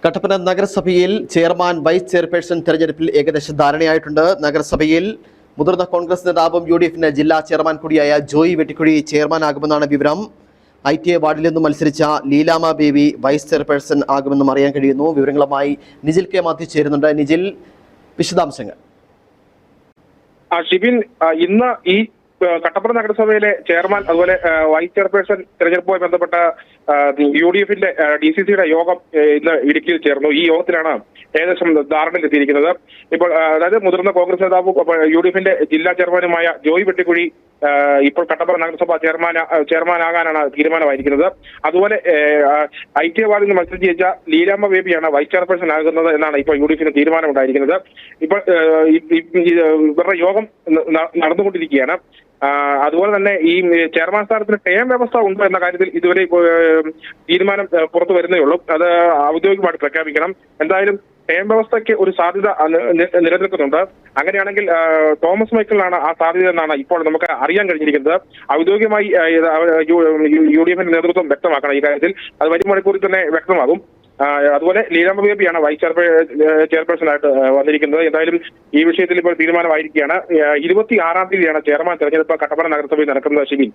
കട്ടപ്പന നഗരസഭയിൽ chairman vice chairperson തെരഞ്ഞെടുപ്പിൽ ഏകദേശം ധാരണയായിട്ടുണ്ട്. നഗരസഭയിൽ മുതിർന്ന കോൺഗ്രസ് നേതാവും യുഡിഎഫിന്റെ ജില്ലാ ചെയർമാൻ കൂടിയായ ജോയി വെട്ടിക്കുഴി ചെയർമാനാകുമെന്നാണ് വിവരം. ITA വാർഡിൽ നിന്നും മത്സരിച്ച ലീലാമ ബേബി വൈസ് ചെയർപേഴ്സൺ ആകുമെന്നും അറിയാൻ കഴിയുന്നു. വിവരങ്ങളുമായി നിജിൽ കെ മാത്യു ചേരുന്നുണ്ട്. നിജിൽ, വിശദാംശങ്ങൾ. ഷിബിൻ, ഇന്ന് ഈ കട്ടപ്പന നഗരസഭയിലെ ചെയർമാൻ അതുപോലെ വൈസ് ചെയർപേഴ്സൺ തെരഞ്ഞെടുപ്പുമായി ബന്ധപ്പെട്ട UDFന്റെ DCCയുടെ യോഗം ഇന്ന് ഇടുക്കിയിൽ ചേർന്നു. ഈ യോഗത്തിലാണ് ഏകദേശം ധാരണയിലെത്തിയിരിക്കുന്നത്. ഇപ്പോൾ അതായത് മുതിർന്ന കോൺഗ്രസ് നേതാവും UDFന്റെ ജില്ലാ ചെയർമാനുമായ ജോയി വെട്ടിക്കുഴി ഇപ്പോൾ കട്ടപ്പന നഗരസഭ ചെയർമാനാകാനാണ് തീരുമാനമായിരിക്കുന്നത്. അതുപോലെ ITA വാർഡിൽ നിന്ന് മത്സരിച്ച് ജയിച്ച ലീലാമ്മ ബേബിയാണ് വൈസ് ചെയർപേഴ്സൺ ആകുന്നത് എന്നാണ് ഇപ്പോൾ UDFന് തീരുമാനമുണ്ടായിരിക്കുന്നത്. ഇപ്പോൾ ഇവരുടെ യോഗം നടന്നുകൊണ്ടിരിക്കുകയാണ്. അതുപോലെ തന്നെ ഈ ചെയർമാൻ സ്ഥാനത്തിന് ടേം വ്യവസ്ഥ ഉണ്ടോ എന്ന കാര്യത്തിൽ ഇതുവരെ തീരുമാനം പുറത്തു വരുന്നേ ഉള്ളൂ. അത് ഔദ്യോഗികമായിട്ട് പ്രഖ്യാപിക്കണം. എന്തായാലും ടേം വ്യവസ്ഥയ്ക്ക് ഒരു സാധ്യത നിലനിൽക്കുന്നുണ്ട്. അങ്ങനെയാണെങ്കിൽ തോമസ് മൈക്കിളിനാണ് ആ സാധ്യത എന്നാണ് ഇപ്പോൾ നമുക്ക് അറിയാൻ കഴിഞ്ഞിരിക്കുന്നത്. ഔദ്യോഗികമായി UDFന്റെ നേതൃത്വം വ്യക്തമാക്കണം ഈ കാര്യത്തിൽ. അത് വരും മണിക്കൂറിൽ തന്നെ വ്യക്തമാകും. അതുപോലെ ലീലാമ്മ ബേബിയാണ് വൈസ് ചെയർപേഴ്സണായിട്ട് വന്നിരിക്കുന്നത്. എന്തായാലും ഈ വിഷയത്തിൽ ഇപ്പോൾ തീരുമാനമായിരിക്കുകയാണ്. 26-ാം തീയതിയാണ് ചെയർമാൻ തെരഞ്ഞെടുപ്പ് കട്ടപ്പന നഗരസഭയിൽ നടക്കുന്നത്. ഷിബിൻ.